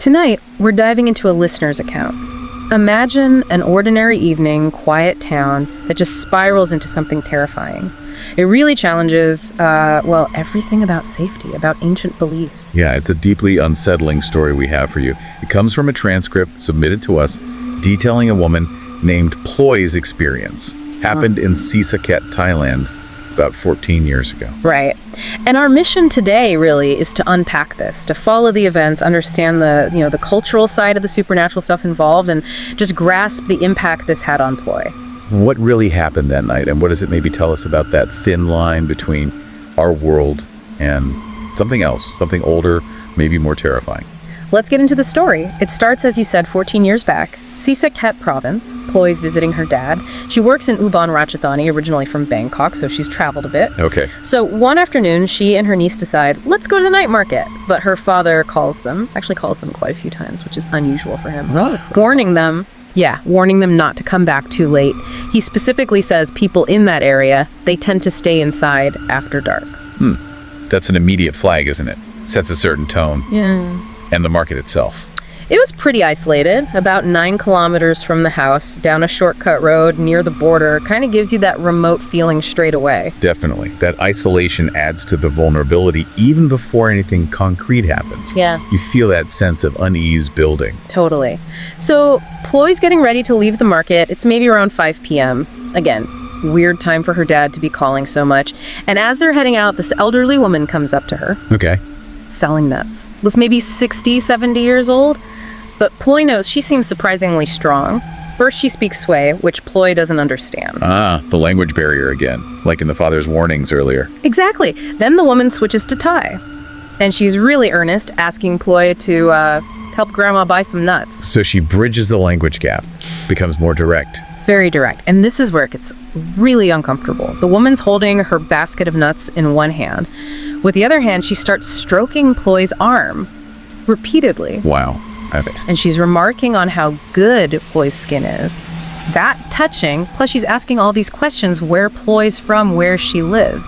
Tonight, we're diving into a listener's account. Imagine an ordinary evening, quiet town that just spirals into something terrifying. It really challenges, everything about safety, about ancient beliefs. Yeah, it's a deeply unsettling story we have for you. It comes from a transcript submitted to us detailing a woman named Ploy's experience. Happened in Si Sa Ket, Thailand, about 14 years ago. Right. And our mission today really is to unpack this, to follow the events, understand the cultural side of the supernatural stuff involved, and just grasp the impact this had on Ploy. What really happened that night, and what does it maybe tell us about that thin line between our world and something else, something older, maybe more terrifying? Let's get into the story. It starts, as you said, 14 years back. Si Sa Ket province. Ploy's visiting her dad. She works in Ubon Ratchathani, originally from Bangkok, so she's traveled a bit. Okay. So one afternoon, she and her niece decide, let's go to the night market. But her father calls them quite a few times, which is unusual for him. Really? Warning them not to come back too late. He specifically says people in that area, they tend to stay inside after dark. That's an immediate flag, isn't it? Sets a certain tone. Yeah. And the market itself. It was pretty isolated, about 9 kilometers from the house, down a shortcut road near the border. Kind of gives you that remote feeling straight away. Definitely. That isolation adds to the vulnerability even before anything concrete happens. Yeah. You feel that sense of unease building. Totally. So Ploy's getting ready to leave the market. It's maybe around 5 p.m. Again, weird time for her dad to be calling so much. And as they're heading out, this elderly woman comes up to her. Okay. Selling nuts. Was maybe 60, 70 years old. But Ploy knows she seems surprisingly strong. First she speaks Sway, which Ploy doesn't understand. The language barrier again, like in the father's warnings earlier. Exactly. Then the woman switches to Thai. And she's really earnest, asking Ploy to help Grandma buy some nuts. So she bridges the language gap, becomes more direct. Very direct. And this is where it gets really uncomfortable. The woman's holding her basket of nuts in one hand. With the other hand, she starts stroking Ploy's arm repeatedly. Wow. And she's remarking on how good Ploy's skin is. That touching, plus she's asking all these questions, where Ploy's from, where she lives.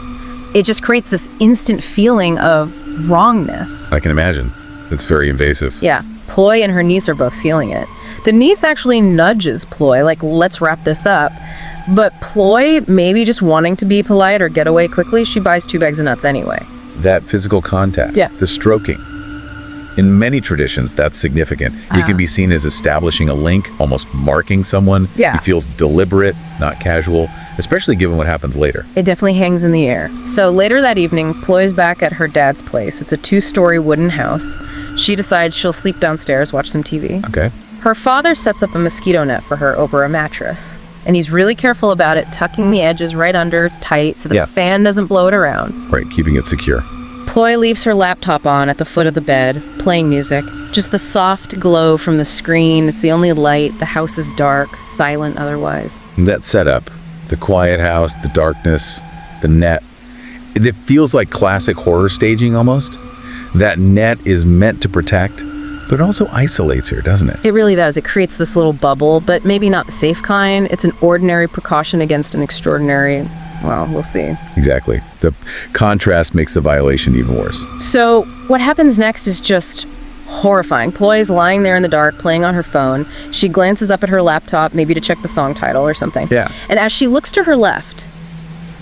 It just creates this instant feeling of wrongness. I can imagine. It's very invasive. Yeah. Ploy and her niece are both feeling it. The niece actually nudges Ploy, like, let's wrap this up. But Ploy, maybe just wanting to be polite or get away quickly, she buys 2 bags of nuts anyway. That physical contact, the stroking. In many traditions, that's significant. It can be seen as establishing a link, almost marking someone. Yeah. It feels deliberate, not casual, especially given what happens later. It definitely hangs in the air. So later that evening, Ploy's back at her dad's place. It's a 2-story wooden house. She decides she'll sleep downstairs, watch some TV. Okay. Her father sets up a mosquito net for her over a mattress. And he's really careful about it, tucking the edges right under tight so the fan doesn't blow it around. Right, keeping it secure. Ploy leaves her laptop on at the foot of the bed, playing music. Just the soft glow from the screen. It's the only light. The house is dark, silent otherwise. That setup, the quiet house, the darkness, the net, it feels like classic horror staging almost. That net is meant to protect, but it also isolates her, doesn't it? It really does. It creates this little bubble, but maybe not the safe kind. It's an ordinary precaution against an extraordinary... Well, we'll see. Exactly. The contrast makes the violation even worse. So what happens next is just horrifying. Ploy is lying there in the dark, playing on her phone. She glances up at her laptop, maybe to check the song title or something. Yeah. And as she looks to her left,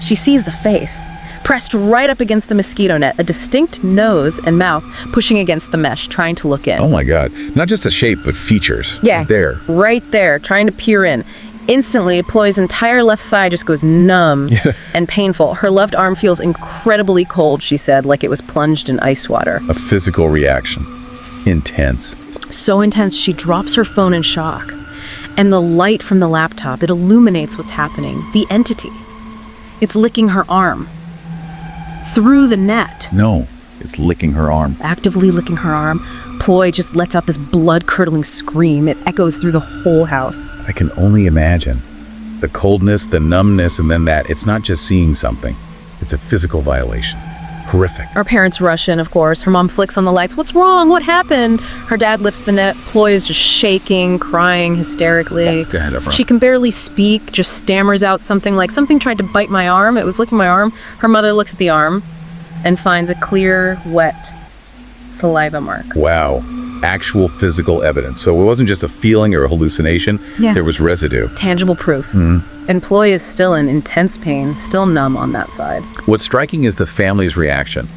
she sees the face, pressed right up against the mosquito net, a distinct nose and mouth pushing against the mesh, trying to look in. Oh my God. Not just a shape, but features. Yeah. Right there, trying to peer in. Instantly, Ploy's entire left side just goes numb and painful. Her left arm feels incredibly cold, she said, like it was plunged in ice water. A physical reaction. Intense. So intense, she drops her phone in shock. And the light from the laptop, it illuminates what's happening. The entity. It's licking her arm. Through the net. No, it's licking her arm. Actively licking her arm. Ploy just lets out this blood-curdling scream. It echoes through the whole house. I can only imagine. The coldness, the numbness, and then that. It's not just seeing something. It's a physical violation. Horrific. Our parents rush in, of course. Her mom flicks on the lights. What's wrong? What happened? Her dad lifts the net. Ploy is just shaking, crying hysterically. Go ahead, she can barely speak, just stammers out something like, something tried to bite my arm. It was licking my arm. Her mother looks at the arm and finds a clear, wet saliva mark. Wow. actual physical evidence. So it wasn't just a feeling or a hallucination. Yeah. There was residue. Tangible proof. And Ploy is still in intense pain, still numb on that side. What's striking is the family's reaction.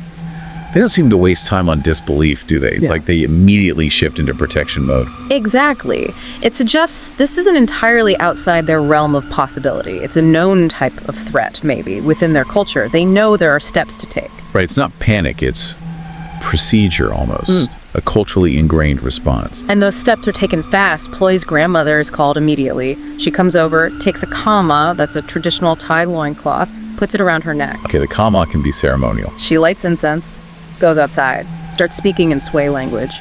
They don't seem to waste time on disbelief, do they? It's like they immediately shift into protection mode. Exactly. It suggests this isn't entirely outside their realm of possibility. It's a known type of threat, maybe, within their culture. They know there are steps to take. Right, it's not panic, it's procedure almost. A culturally ingrained response. And those steps are taken fast. Ploy's grandmother is called immediately. She comes over, takes a kama, that's a traditional Thai loincloth, puts it around her neck. Okay, the kama can be ceremonial. She lights incense, goes outside, starts speaking in Sway language,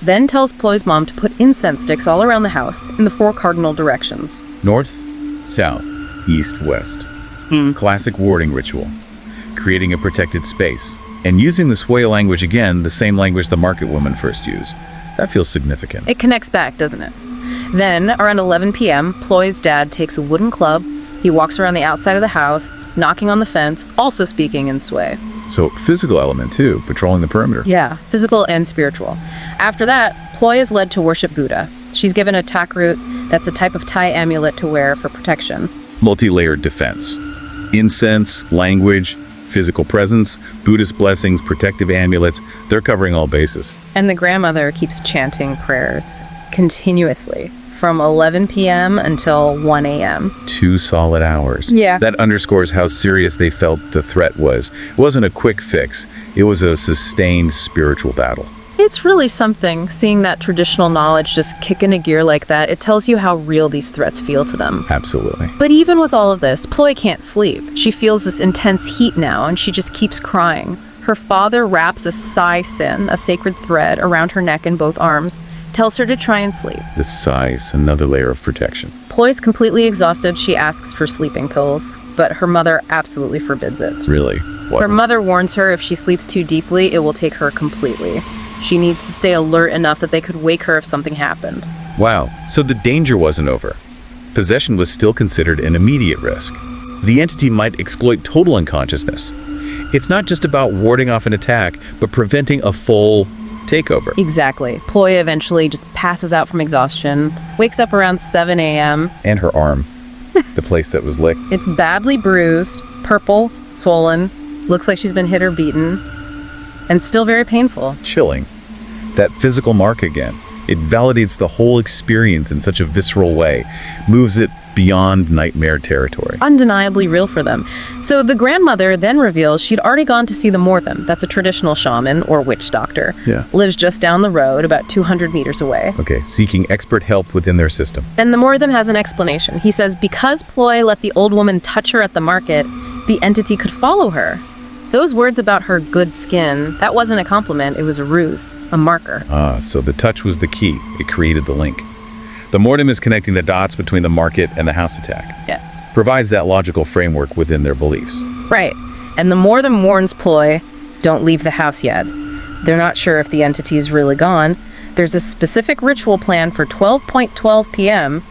then tells Ploy's mom to put incense sticks all around the house in the 4 cardinal directions. North, south, east, west. Classic warding ritual. Creating a protected space. And using the Sway language again, the same language the market woman first used. That feels significant. It connects back, doesn't it? Then, around 11 p.m., Ploy's dad takes a wooden club. He walks around the outside of the house, knocking on the fence, also speaking in Sway. So, physical element too, patrolling the perimeter. Yeah, physical and spiritual. After that, Ploy is led to worship Buddha. She's given a takrut, that's a type of Thai amulet to wear for protection. Multi-layered defense. Incense, language, physical presence, Buddhist blessings, protective amulets, they're covering all bases. And the grandmother keeps chanting prayers continuously from 11 p.m. until 1 a.m. 2 solid hours. Yeah. That underscores how serious they felt the threat was. It wasn't a quick fix. It was a sustained spiritual battle. It's really something, seeing that traditional knowledge just kick into gear like that. It tells you how real these threats feel to them. Absolutely. But even with all of this, Ploy can't sleep. She feels this intense heat now, and she just keeps crying. Her father wraps a Si Sin, a sacred thread, around her neck and both arms, tells her to try and sleep. The size, another layer of protection. Ploy's completely exhausted. She asks for sleeping pills, but her mother absolutely forbids it. Really? What? Her mother warns her if she sleeps too deeply, it will take her completely. She needs to stay alert enough that they could wake her if something happened. Wow. So the danger wasn't over. Possession was still considered an immediate risk. The entity might exploit total unconsciousness. It's not just about warding off an attack, but preventing a full takeover. Exactly. Ploy eventually just passes out from exhaustion, wakes up around 7 a.m. And her arm, the place that was licked. It's badly bruised, purple, swollen, looks like she's been hit or beaten, and still very painful. Chilling. That physical mark again. It validates the whole experience in such a visceral way, moves it beyond nightmare territory. Undeniably real for them. So the grandmother then reveals she'd already gone to see the Mortham. That's a traditional shaman or witch doctor. Yeah. Lives just down the road, about 200 meters away. Okay, seeking expert help within their system. And the Mortham has an explanation. He says because Ploy let the old woman touch her at the market, the entity could follow her. Those words about her good skin, that wasn't a compliment, it was a ruse, a marker. So the touch was the key. It created the link. The Mortem is connecting the dots between the market and the house attack. Yeah. Provides that logical framework within their beliefs. Right. And the Mortham warns Ploy, don't leave the house yet. They're not sure if the entity's really gone. There's a specific ritual plan for 12:12 p.m.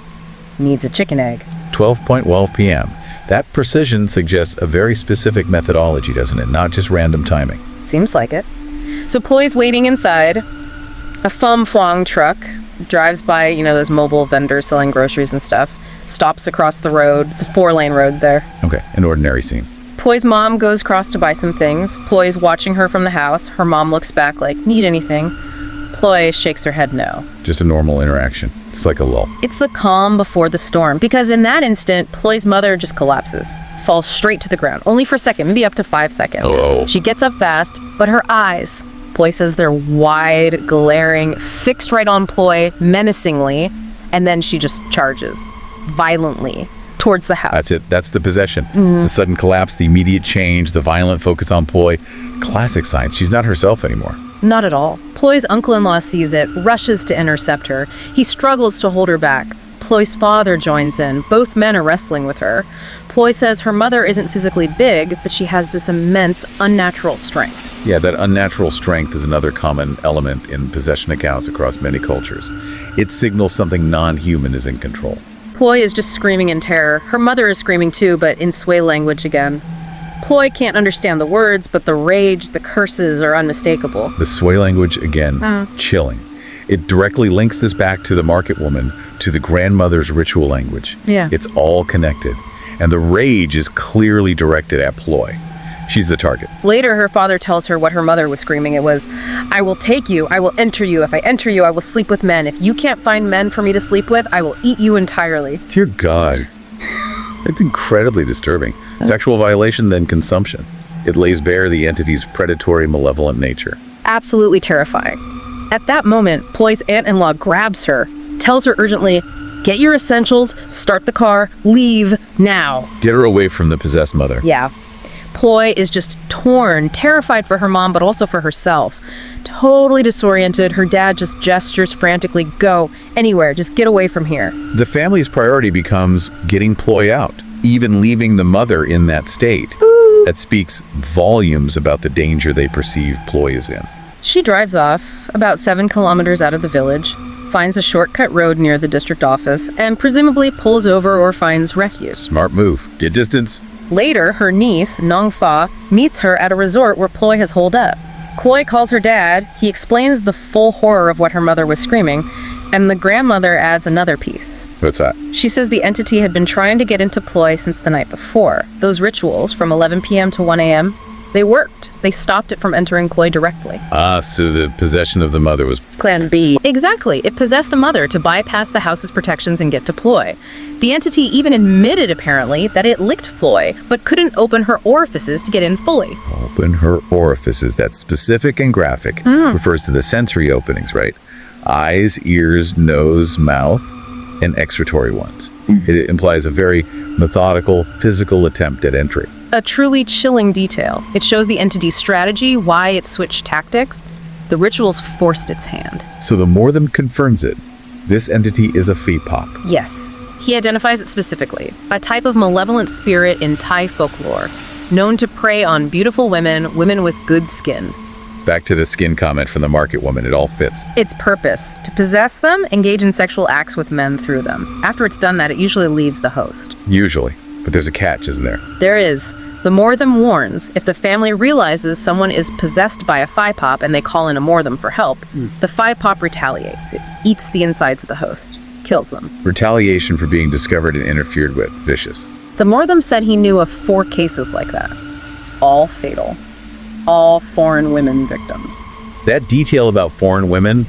Needs a chicken egg. 12:12 p.m. That precision suggests a very specific methodology, doesn't it? Not just random timing. Seems like it. So Ploy's waiting inside. A Phum Phuong truck drives by, those mobile vendors selling groceries and stuff. Stops across the road. It's a 4-lane road there. Okay, an ordinary scene. Ploy's mom goes across to buy some things. Ploy's watching her from the house. Her mom looks back like, need anything? Ploy shakes her head no. Just a normal interaction. It's like a lull. It's the calm before the storm, because in that instant, Ploy's mother just collapses, falls straight to the ground, only for a second, maybe up to 5 seconds. Oh. She gets up fast, but her eyes, Ploy says they're wide, glaring, fixed right on Ploy, menacingly, and then she just charges, violently, towards the house. That's it. That's the possession. The sudden collapse, the immediate change, the violent focus on Ploy. Classic signs. She's not herself anymore. Not at all. Ploy's uncle-in-law sees it, rushes to intercept her. He struggles to hold her back. Ploy's father joins in. Both men are wrestling with her. Ploy says her mother isn't physically big, but she has this immense, unnatural strength. Yeah, that unnatural strength is another common element in possession accounts across many cultures. It signals something non-human is in control. Ploy is just screaming in terror. Her mother is screaming too, but in Sway language again. Ploy can't understand the words, but the rage, the curses are unmistakable. The Sway language, again, chilling. It directly links this back to the market woman, to the grandmother's ritual language. Yeah. It's all connected. And the rage is clearly directed at Ploy. She's the target. Later, her father tells her what her mother was screaming. It was, "I will take you, I will enter you. If I enter you, I will sleep with men. If you can't find men for me to sleep with, I will eat you entirely." Dear God. It's incredibly disturbing. Sexual violation, then consumption. It lays bare the entity's predatory, malevolent nature. Absolutely terrifying. At that moment, Ploy's aunt-in-law grabs her, tells her urgently, "Get your essentials, start the car, leave now." Get her away from the possessed mother. Yeah. Ploy is just torn, terrified for her mom, but also for herself. Totally disoriented, her dad just gestures frantically, "Go, anywhere, just get away from here." The family's priority becomes getting Ploy out, even leaving the mother in that state. Ooh. That speaks volumes about the danger they perceive Ploy is in. She drives off, about 7 kilometers out of the village, finds a shortcut road near the district office, and presumably pulls over or finds refuge. Smart move. Get distance. Later, her niece, Nong Fa, meets her at a resort where Ploy has holed up. Ploy calls her dad, he explains the full horror of what her mother was screaming, and the grandmother adds another piece. What's that? She says the entity had been trying to get into Ploy since the night before. Those rituals from 11 p.m. to 1 a.m., they worked. They stopped it from entering Ploy directly. So the possession of the mother was... Plan B. Exactly. It possessed the mother to bypass the house's protections and get to Ploy. The entity even admitted, apparently, that it licked Ploy, but couldn't open her orifices to get in fully. Open her orifices. That's specific and graphic. Refers to the sensory openings, right? Eyes, ears, nose, mouth, and excretory ones. It implies a very methodical, physical attempt at entry. A truly chilling detail. It shows the entity's strategy, why it switched tactics. The rituals forced its hand. So the more than confirms it, this entity is a Phi-pop. Yes. He identifies it specifically. A type of malevolent spirit in Thai folklore, known to prey on beautiful women, women with good skin. Back to the skin comment from the market woman, it all fits. Its purpose, to possess them, engage in sexual acts with men through them. After it's done that, it usually leaves the host. Usually. But there's a catch, isn't there? There is. The Morthem warns, if the family realizes someone is possessed by a Phi-pop and they call in a Morthem for help, the Phi-pop retaliates. It eats the insides of the host, kills them. Retaliation for being discovered and interfered with. Vicious. The Morthem said he knew of 4 cases like that. All fatal. All foreign women victims. That detail about foreign women,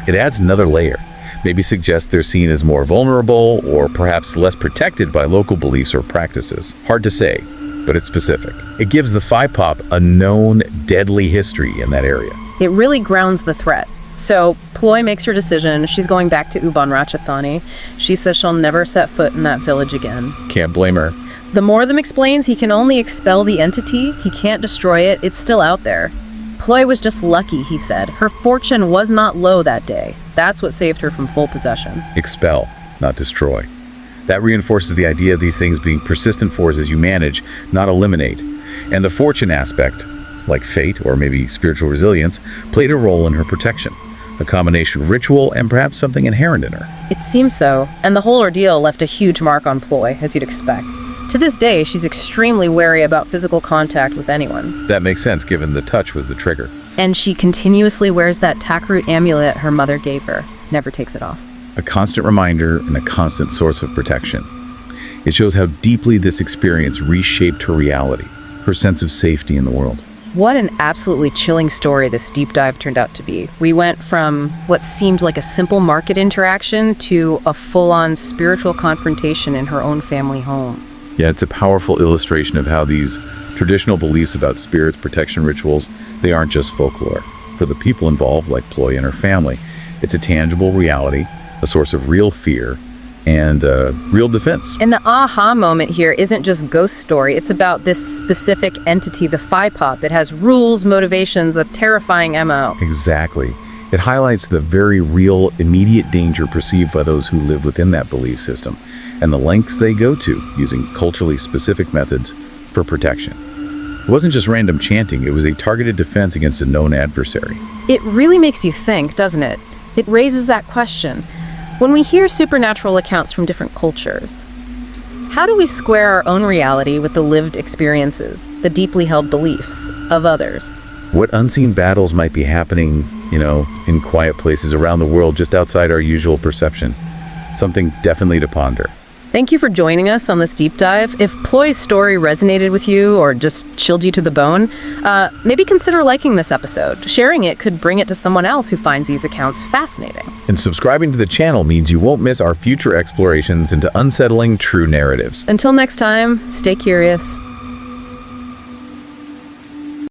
it adds another layer. Maybe suggests they're seen as more vulnerable or perhaps less protected by local beliefs or practices. Hard to say, but it's specific. It gives the Phi-pop a known deadly history in that area. It really grounds the threat. So Ploy makes her decision. She's going back to Ubon Ratchathani. She says she'll never set foot in that village again. Can't blame her. The Morthem explains he can only expel the entity. He can't destroy it. It's still out there. Ploy was just lucky, he said. Her fortune was not low that day. That's what saved her from full possession. Expel, not destroy. That reinforces the idea of these things being persistent forces you manage, not eliminate. And the fortune aspect, like fate or maybe spiritual resilience, played a role in her protection. A combination of ritual and perhaps something inherent in her. It seems so. And the whole ordeal left a huge mark on Ploy, as you'd expect. To this day, she's extremely wary about physical contact with anyone. That makes sense, given the touch was the trigger. And she continuously wears that taproot amulet her mother gave her. Never takes it off. A constant reminder and a constant source of protection. It shows how deeply this experience reshaped her reality, her sense of safety in the world. What an absolutely chilling story this deep dive turned out to be. We went from what seemed like a simple market interaction to a full-on spiritual confrontation in her own family home. Yeah, it's a powerful illustration of how these traditional beliefs about spirits, protection rituals, they aren't just folklore. For the people involved, like Ploy and her family, it's a tangible reality, a source of real fear, and real defense. And the aha moment here isn't just ghost story. It's about this specific entity, the Phi-pop. It has rules, motivations, a terrifying MO. Exactly. It highlights the very real, immediate danger perceived by those who live within that belief system, and the lengths they go to using culturally specific methods for protection. It wasn't just random chanting, it was a targeted defense against a known adversary. It really makes you think, doesn't it? It raises that question. When we hear supernatural accounts from different cultures, how do we square our own reality with the lived experiences, the deeply held beliefs of others? What unseen battles might be happening, in quiet places around the world just outside our usual perception? Something definitely to ponder. Thank you for joining us on this deep dive. If Ploy's story resonated with you or just chilled you to the bone, maybe consider liking this episode. Sharing it could bring it to someone else who finds these accounts fascinating. And subscribing to the channel means you won't miss our future explorations into unsettling true narratives. Until next time, stay curious.